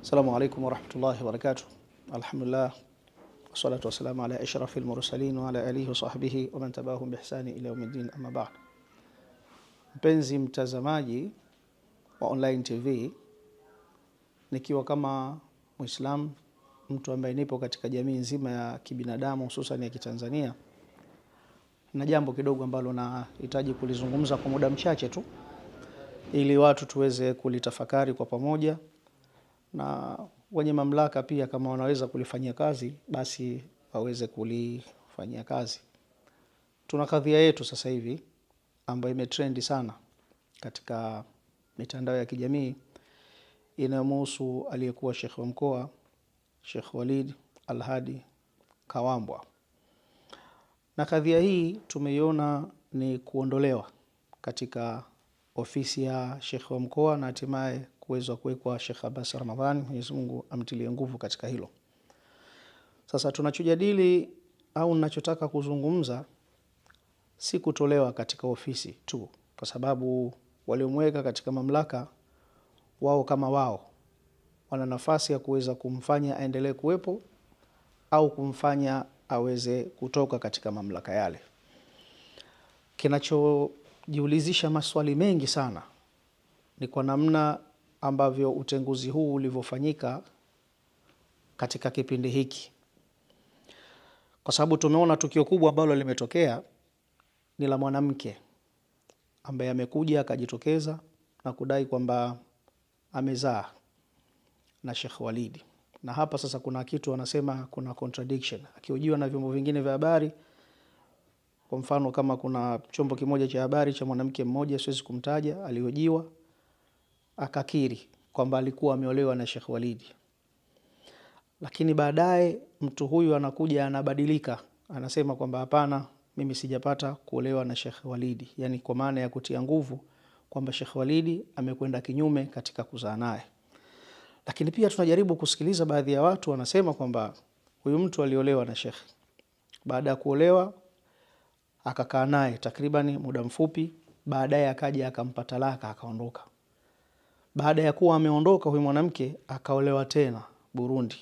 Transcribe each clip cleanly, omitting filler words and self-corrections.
السلام عليكم ورحمة الله وبركاته. الحمد لله والصلاة والسلام على أشرف المرسلين وعلى آله وصحبه ومن تبعهم بإحسان إلى يوم الدين أما بعد. Mpenzi mtazamaji wa Online TV, nikiwa kama Muislam, mtu ambaye nipo katika jamii nzima ya kibinadamu hususan ya Kitanzania, na jambo kidogo ambalo nahitaji kulizungumza kwa muda mchache tu ili watu tuweze kulitafakari kwa pamoja, na wenye mamlaka pia kama wanaweza kulifanyia kazi basi waweze kulifanyia kazi. Tuna kadhia yetu sasa hivi ambayo imetrendi sana katika mitandao ya kijamii, inamhusu aliyekuwa Sheikh wa mkoa Sheikh Walid Al-Hadi Kawambwa. Na kadhia hii tumeiona ni kuondolewa katika ofisi ya Sheikh wa mkoa na hatimaye kuweza kuwekwa Sheikh Abbas Ramadhani, Mwenyezi Mungu amtilie nguvu katika hilo. Sasa tunachojadili au ninachotaka kuzungumza si kutolewa katika ofisi tu, kwa sababu waliomweka katika mamlaka wao kama wao wana nafasi ya kuweza kumfanya aendelee kuwepo au kumfanya aweze kutoka katika mamlaka yale. Kinachojiulizisha maswali mengi sana ni kwa namna ambavyo utenguzi huu ulivyofanyika katika kipindi hiki, kwa sababu tumeona tukio kubwa ambalo limetokea ni la mwanamke ambaye amekuja akajitokeza na kudai kwamba amezaa na Sheikh Walid. Na hapa sasa kuna kitu wanasema kuna contradiction. Akihojiwa na vyombo vingine vya habari, kwa mfano kama kuna chombo kimoja cha habari cha mwanamke mmoja, siwezi kumtaja, alihojiwa akakiri kwamba alikuwa ameolewa na Sheikh Walid. Lakini baadaye mtu huyu anakuja anabadilika, anasema kwamba hapana, mimi sijapata kuolewa na Sheikh Walid, yani kwa maana ya kutia nguvu kwamba Sheikh Walid amekwenda kinyume katika kuzaa naye. Lakini pia tunajaribu kusikiliza baadhi ya watu wanasema kwamba huyu mtu aliolewa na Sheikh. Baada ya kuolewa akakaa naye takriban muda mfupi, baadaye akaja akampa talaka akaondoka. Baada ya kuwa ameondoka huyu mwanamke akaolewa tena Burundi.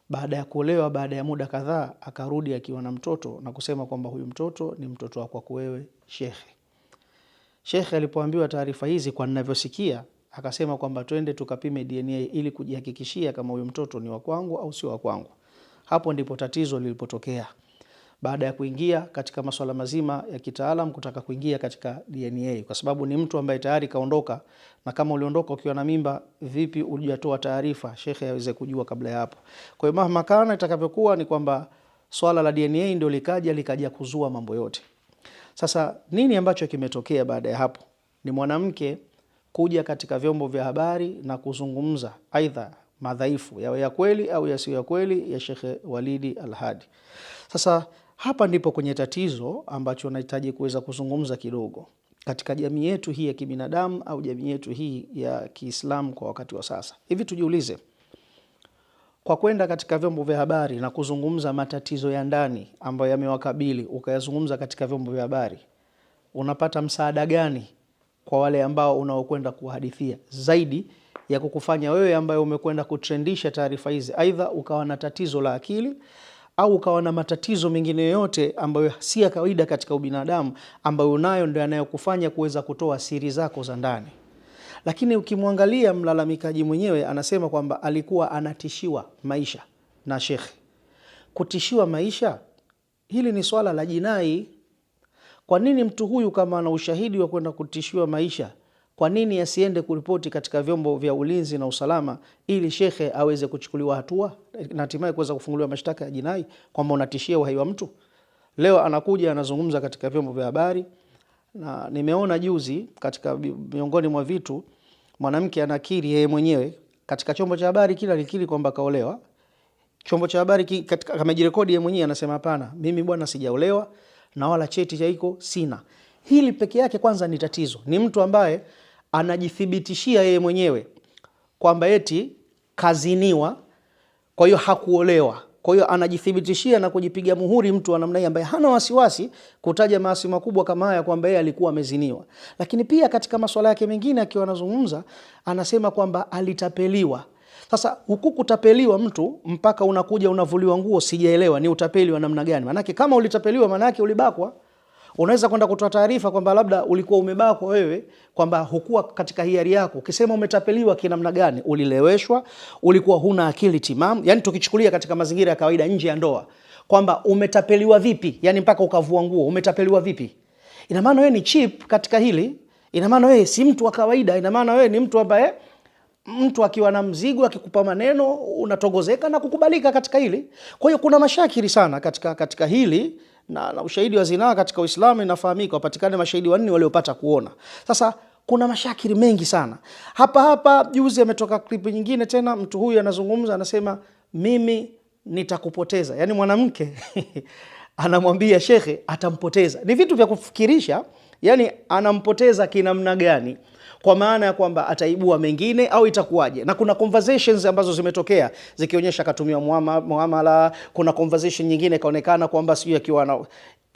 Baada ya kuolewa, baada ya muda kadhaa akarudi akiwa na mtoto na kusema kwamba huyu mtoto ni mtoto wako wewe Sheikh. Sheikh alipoambiwa taarifa hizi, kwa ninavyosikia, akasema kwamba twende tukapime DNA ili kujihakikishia kama huyu mtoto ni wa kwangu au sio wa kwangu. Hapo ndipo tatizo lilipotokea. Baada ya kuingia katika masuala mazima ya kitaalam, kutaka kuingia katika DNA, kwa sababu ni mtu ambaye tayari kaondoka, na kama uliondoka ukiwa na mimba, vipi ulijatoa taarifa Sheikh aweze kujua kabla ya hapo? Kwa hiyo mahakama itakavyokuwa ni kwamba swala la DNA ndio likaja kuzua mambo yote. Sasa nini ambacho kimetokea baada ya hapo? Ni mwanamke kuja katika vyombo vya habari na kuzungumza aidha madhaifu yawe ya kweli au yasiyo ya kweli ya Sheikh Walid Al-Hadi. Sasa hapa ndipo kwenye tatizo ambacho nahitaji kuweza kuzungumza kidogo katika jamii yetu hii ya kibinadamu au jamii yetu hii ya Kiislamu kwa wakati wa sasa. Hivi tujiulize, kwa kwenda katika vyombo vya habari na kuzungumza matatizo ya ndani ambayo yamewakabili, ukayazungumza katika vyombo vya habari, unapata msaada gani kwa wale ambao unaokwenda kuhadithia zaidi ya kukufanya wewe ambaye umekwenda kutrendisha taarifa hizi aidha ukawa na tatizo la akili au ukawa na matatizo mengine yote ambayo si ya kawaida katika ubinadamu, ambayo unayo ndio yanayokufanya kuweza kutoa siri zako za ndani. Lakini ukimwangalia mlalamikaji mwenyewe anasema kwamba alikuwa anatishiwa maisha na Sheikh. Kutishiwa maisha, hili ni swala la jinai. Kwa nini mtu huyu kama ana ushahidi wa kwenda kutishiwa maisha, kwa nini asiende kuripoti katika vyombo vya ulinzi na usalama ili Sheikh aweze kuchukuliwa hatua na hatimaye kuweza kufunguliwa mashtaka ya jinai kwamba unatishia uhai wa mtu? Leo anakuja anazungumza katika vyombo vya habari, na nimeona juzi katika miongoni mwa vitu mwanamke anakiri yeye mwenyewe katika chombo cha habari, kila alikiri kwamba kaolewa. Chombo cha habari katika amejirekodi yeye mwenyewe anasema hapana, mimi bwana sijaolewa na wala cheti cha iko sina. Hili peke yake kwanza ni tatizo. Ni mtu ambaye anajithibitishia yeye mwenyewe kwamba eti kaziniwa, kwa hiyo hakuolewa. Kwa hiyo anajithibitishia na kujipiga muhuri mtu wa namna hii ambaye hana wasiwasi kutaja maasi makubwa kama haya kwamba yeye alikuwa ameziniwa. Lakini pia katika masuala yake mengine akiwa anazungumza anasema kwamba alitapeliwa. Sasa huku kutapeliwa mtu mpaka unakuja unavuliwa nguo, sijaelewa ni utapeli wa namna gani? Manake kama ulitapeliwa manake ulibakwa. Unaweza kwenda kutoa taarifa kwamba labda ulikuwa umebakwa wewe, kwamba hukuwa katika hiari yako. Ukisema umetapeliwa kinamna gani? Ulileweshwa, ulikuwa huna akili timamu. Yani tukichukulia katika mazingira ya kawaida nje ya ndoa, kwamba umetapeliwa vipi? Yani mpaka ukavua nguo, umetapeliwa vipi? Ina maana wewe ni cheap katika hili. Ina maana wewe si mtu wa kawaida. Ina maana wewe ni mtu ambaye mtu akiwa na mzigo akikupa maneno unatogozeka na kukubalika katika hili. Kwa hiyo kuna mashakiri sana katika hili, na ushahidi wa zinaa katika Uislamu inafahamika, wapatikane mashahidi 4 waliopata kuona. Sasa kuna mashakiri mengi sana. Hapa juzi ametoka klipu nyingine tena, mtu huyu anazungumza, anasema mimi nitakupoteza. Yani mwanamke anamwambia shekhe atampoteza. Ni vitu vya kufikirisha. Yani anampoteza kinamna gani? Kwa maana ya kwamba ataibua mengine au itakuwaje? Na kuna conversations ambazo zimetokea zikionyesha katumia muamala. Kuna conversation nyingine kaonekana kwamba sio akiwa na.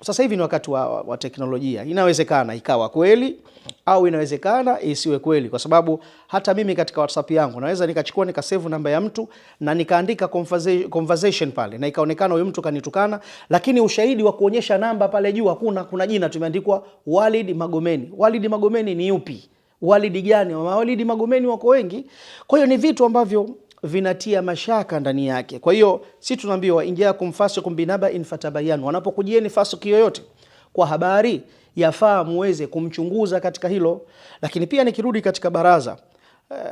Sasa hivi ni wakati wa teknolojia. Inawezekana ikawa kweli au inawezekana isiwe kweli, kwa sababu hata mimi katika WhatsApp yangu naweza nikachukua nikasave namba ya mtu na nikaandika conversation pale na ikaonekana huyo mtu kanitukana, lakini ushahidi wa kuonyesha namba pale juu hakuna. Kuna jina tumeandikwa Walid Magomeni. Walid Magomeni ni yupi? Walidi gani? Walidi Magomeni wako wengi. Kwa hiyo ni vitu ambavyo vinatia mashaka ndani yake. Kwa hiyo si tunaambiwa injaakum fasiqun binaba'in fatabayanu, wanapokujieni fasiki yoyote kwa habari yafaa muweze kumchunguza katika hilo. Lakini pia nikirudi katika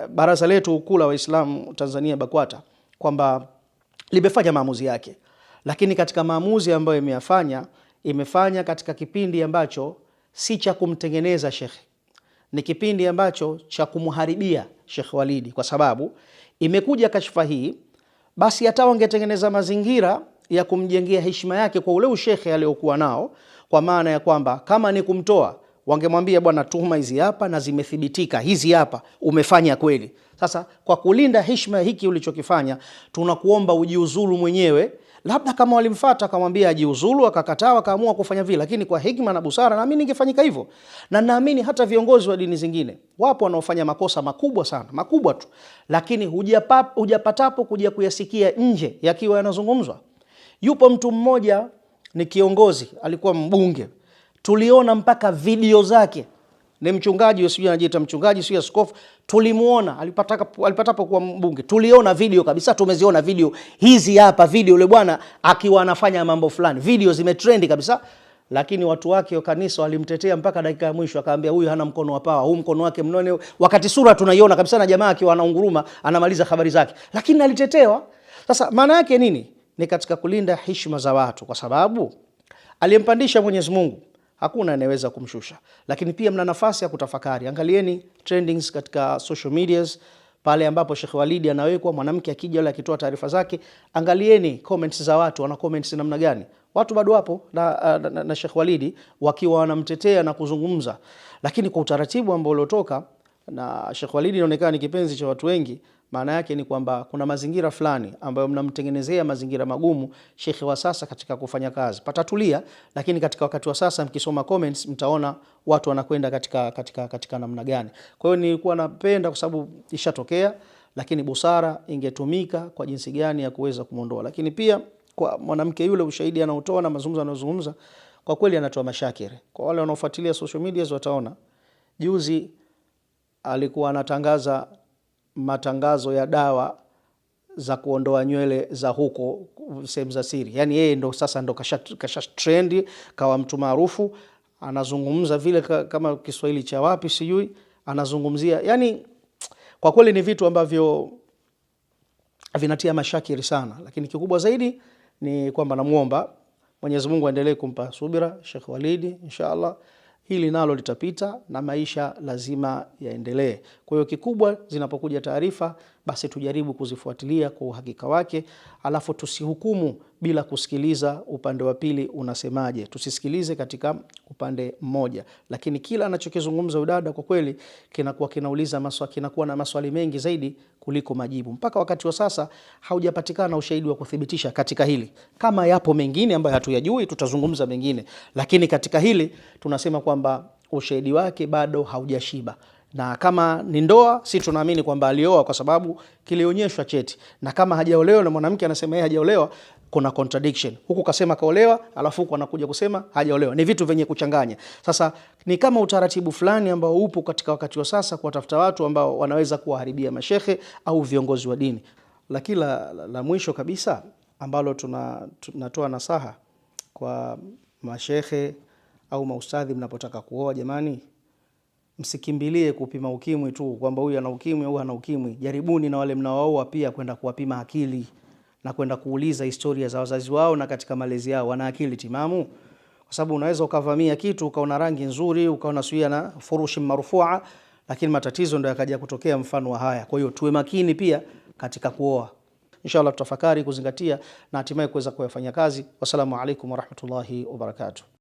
baraza letu kuu la Waislamu Tanzania BAKWATA, kwamba limefanya maamuzi yake, lakini katika maamuzi ambayo imefanya katika kipindi ambacho si cha kumtengeneza shekhe, ni kipindi ambacho cha kumharibia Sheikh Walidi, kwa sababu imekuja kashfa hii, basi hata wangetengeneza mazingira ya kumjengea heshima yake kwa ule ushekhe aliokuwa nao, kwa maana ya kwamba kama ni kumtoa wangemwambia bwana, tuhuma hizi hapa na zimethibitika, hizi hapa umefanya kweli. Sasa kwa kulinda heshima hiki ulichokifanya, tunakuomba ujiuzulu mwenyewe. Labda kama walimfuata akamwambia ajiuzulu, akakataa, akaamua kufanya vile, lakini kwa hikma na busara naamini ingefanyika hivyo. Na naamini hata viongozi wa dini zingine wapo wanaofanya makosa makubwa sana, makubwa tu, lakini hujapatapo kuja kuyasikia nje yakiwa yanazungumzwa. Yupo mtu mmoja ni kiongozi, alikuwa mbunge, tuliona mpaka video zake. Ni mchungaji, sio anajiita mchungaji, sio askofu. Tulimuona alipatapo kuwa mbunge. Tuliona video kabisa, tumeziona video hizi hapa, video yule bwana akiwa anafanya mambo fulani. Video zimetrendi kabisa, lakini watu wake wa kanisa walimtetea mpaka dakika ya mwisho, akaambia huyu hana mkono wa pawa, huu mkono wake mnone, wakati sura tunaiona kabisa na jamaa akiwa anaunguruma anamaliza habari zake, lakini alitetewa. Sasa maana yake nini? Ni katika kulinda heshima za watu, kwa sababu aliyempandisha Mwenyezi Mungu hakuna anayeweza kumshusha. Lakini pia mna nafasi ya kutafakari. Angalieni trendings katika social medias, pale ambapo Sheikh Walidi anawekwa, mwanamke akija yule akitoa taarifa zake, angalieni comments za watu, wana comments namna gani. Watu bado wapo na Sheikh Walidi wakiwa wanamtetea na kuzungumza, lakini kwa utaratibu ambao uliotoka, na Sheikh Walidi inaonekana ni kipenzi cha watu wengi. Maana yake ni kwamba kuna mazingira fulani ambayo mnamtengenezea mazingira magumu shekhi wa sasa katika kufanya kazi. Patatulia, lakini katika wakati wa sasa mkisoma comments mtaona watu wanakwenda katika namna gani. Kwa hiyo nilikuwa napenda, kwa sababu ishatokea, lakini busara ingetumika kwa jinsi gani ya kuweza kumuondoa. Lakini pia kwa mwanamke yule, ushahidi anaotoa na mazungumzo anayozungumza, kwa kweli anatoa mashakiri. Kwa wale wanaofuatilia social media wataona juzi alikuwa anatangaza matangazo ya dawa za kuondoa nywele za huko sehemu za siri. Yani yeye ndo sasa ndo kasha trendi, kawa mtu maarufu, anazungumza vile kama Kiswahili cha wapi sijui, anazungumzia. Yani kwa kweli ni vitu ambavyo vinatia mashakiri sana, lakini kikubwa zaidi ni kwamba namuomba Mwenyezi Mungu aendelee kumpa subira Sheikh Walidi, inshallah. Hili nalo litapita na maisha lazima yaendelee. Kwa hiyo kikubwa, zinapokuja taarifa, basi tujaribu kuzifuatilia kwa uhakika wake, alafu tusihukumu bila kusikiliza upande wa pili unasemaje. Tusisikilize katika upande mmoja, lakini kila anachokizungumza udada kwa kweli kinakuwa kinauliza maswali, kinakuwa na maswali mengi zaidi kuliko majibu. Mpaka wakati wa sasa haujapatikana ushahidi wa kuthibitisha katika hili. Kama yapo mengine ambayo hatuyajui, tutazungumza mengine, lakini katika hili tunasema kwamba ushahidi wake bado haujashiba. na kama ni ndoa, si tunaamini kwamba alioa kwa sababu kilionyeshwa cheti, na kama hajaolewa na mwanamke anasema yeye hajaolewa, kuna contradiction. Huku kasema kaolewa, alafu huku anakuja kusema hajaolewa. Ni vitu vyenye kuchanganya. Sasa ni kama utaratibu fulani ambao upo katika wakati wa sasa kuwatafuta watu ambao wanaweza kuwaharibia mashehe au viongozi wa dini. Lakini la mwisho kabisa ambalo tunatoa nasaha kwa mashehe au maustadhi, mnapotaka kuoa, jamani, msikimbilie kupima ukimwi tu kwamba huyu ana ukimwi au hana ukimwi. Jaribuni na wale mnaooa pia kwenda kuwapima akili na kwenda kuuliza historia za wazazi wao na katika malezi yao, wana akili timamu? Kwa sababu unaweza ukavamia kitu ukaona rangi nzuri, ukaona suia na furushi marufua, lakini matatizo ndio yakaja kutokea mfano wa haya. Kwa hiyo tuwe makini pia katika kuoa. Inshallah tutafakari, kuzingatia na hatimaye kuweza kuyafanya kazi. Wassalamu alaikum warahmatullahi wabarakatuh.